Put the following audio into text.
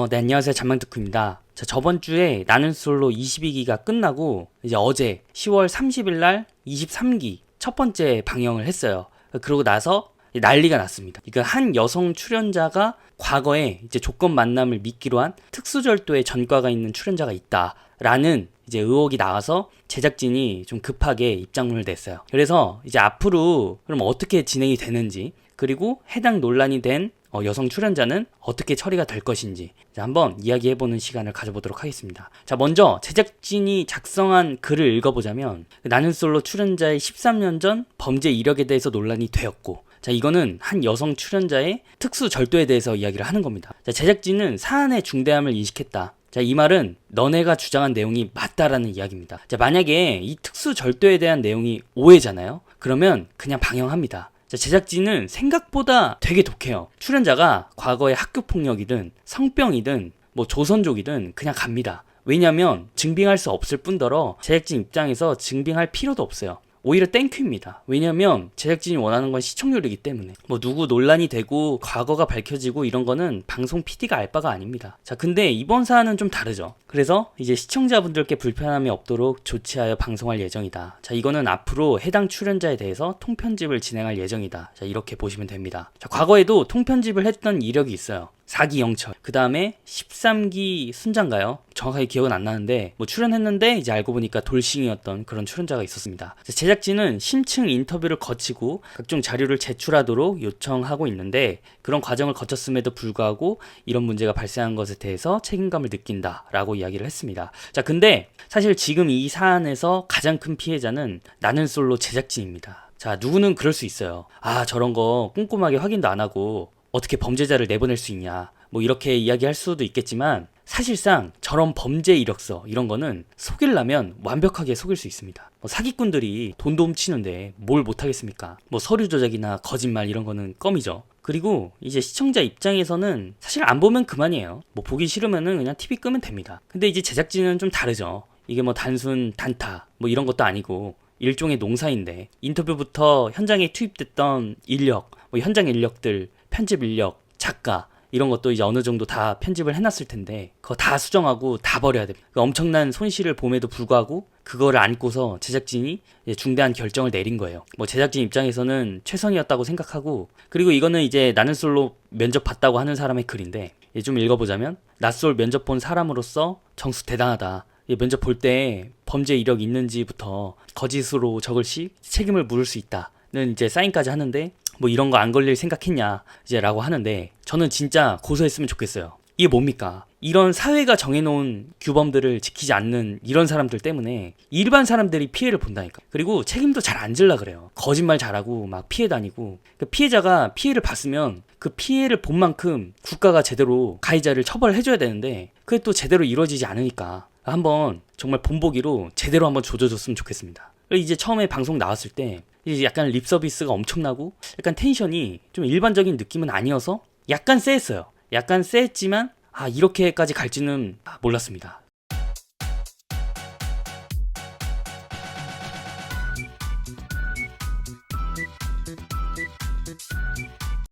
네, 안녕하세요. 잔망특구입니다. 자, 저번 주에 나는 솔로 22기가 끝나고, 이제 어제 10월 30일 날 23기 첫 번째 방영을 했어요. 그러고 나서 난리가 났습니다. 그러니까 한 여성 출연자가 과거에 이제 조건 만남을 미끼로 한 특수절도의 전과가 있는 출연자가 있다라는 이제 의혹이 나와서 제작진이 좀 급하게 입장문을 냈어요. 그래서 이제 앞으로 그럼 어떻게 진행이 되는지, 그리고 해당 논란이 된 여성 출연자는 어떻게 처리가 될 것인지 한번 이야기해보는 시간을 가져보도록 하겠습니다. 자, 먼저 제작진이 작성한 글을 읽어보자면, 나는 솔로 출연자의 13년 전 범죄 이력에 대해서 논란이 되었고, 자, 이거는 한 여성 출연자의 특수 절도에 대해서 이야기를 하는 겁니다. 자, 제작진은 사안의 중대함을 인식했다. 자, 이 말은 너네가 주장한 내용이 맞다라는 이야기입니다. 자, 만약에 이 특수 절도에 대한 내용이 오해잖아요. 그러면 그냥 방영합니다. 자, 제작진은 생각보다 되게 독해요. 출연자가 과거의 학교폭력이든 성병이든 뭐 조선족이든 그냥 갑니다. 왜냐면 증빙할 수 없을 뿐더러 제작진 입장에서 증빙할 필요도 없어요. 오히려 땡큐입니다. 왜냐면 제작진이 원하는 건 시청률이기 때문에. 뭐 누구 논란이 되고 과거가 밝혀지고 이런 거는 방송 PD가 알 바가 아닙니다. 자, 근데 이번 사안은 좀 다르죠. 그래서 이제 시청자분들께 불편함이 없도록 조치하여 방송할 예정이다. 자, 이거는 앞으로 해당 출연자에 대해서 통편집을 진행할 예정이다. 자, 이렇게 보시면 됩니다. 자, 과거에도 통편집을 했던 이력이 있어요. 4기 영철, 그 다음에 13기 순자인가요? 정확하게 기억은 안 나는데 뭐 출연했는데 이제 알고 보니까 돌싱이었던 그런 출연자가 있었습니다. 제작진은 심층 인터뷰를 거치고 각종 자료를 제출하도록 요청하고 있는데, 그런 과정을 거쳤음에도 불구하고 이런 문제가 발생한 것에 대해서 책임감을 느낀다라고 이야기를 했습니다. 자, 근데 사실 지금 이 사안에서 가장 큰 피해자는 나는 솔로 제작진입니다. 자, 누구는 그럴 수 있어요. 아, 저런 거 꼼꼼하게 확인도 안 하고 어떻게 범죄자를 내보낼 수 있냐, 뭐 이렇게 이야기할 수도 있겠지만, 사실상 저런 범죄 이력서 이런 거는 속이려면 완벽하게 속일 수 있습니다. 뭐 사기꾼들이 돈도 훔치는데 뭘 못하겠습니까? 뭐 서류 조작이나 거짓말 이런 거는 껌이죠. 그리고 이제 시청자 입장에서는 사실 안 보면 그만이에요. 뭐 보기 싫으면은 그냥 TV 끄면 됩니다. 근데 이제 제작진은 좀 다르죠. 이게 뭐 단순 단타 뭐 이런 것도 아니고 일종의 농사인데, 인터뷰부터 현장에 투입됐던 인력, 뭐 현장 인력들, 편집 인력, 작가 이런 것도 이제 어느 정도 다 편집을 해놨을 텐데 그거 다 수정하고 다 버려야 됩니다. 그 엄청난 손실을 봄에도 불구하고 그거를 안고서 제작진이 중대한 결정을 내린 거예요. 뭐 제작진 입장에서는 최선이었다고 생각하고, 그리고 이거는 이제 나는 솔로 면접 봤다고 하는 사람의 글인데, 좀 읽어보자면, 낯솔 면접 본 사람으로서 정수 대단하다. 면접 볼 때 범죄 이력 있는지부터 거짓으로 적을 시 책임을 물을 수 있다는 이제 사인까지 하는데, 뭐 이런 거 안 걸릴 생각했냐 이제 라고 하는데, 저는 진짜 고소했으면 좋겠어요. 이게 뭡니까? 이런 사회가 정해놓은 규범들을 지키지 않는 이런 사람들 때문에 일반 사람들이 피해를 본다니까. 그리고 책임도 잘 안 질라 그래요. 거짓말 잘하고 막 피해 다니고. 그 피해자가 피해를 봤으면 그 피해를 본 만큼 국가가 제대로 가해자를 처벌해줘야 되는데 그게 또 제대로 이루어지지 않으니까 한번 정말 본보기로 제대로 한번 조져줬으면 좋겠습니다. 이제 처음에 방송 나왔을 때 이제 약간 립 서비스가 엄청나고 약간 텐션이 좀 일반적인 느낌은 아니어서 약간 쎄했어요. 약간 쎄했지만 이렇게까지 갈지는 몰랐습니다.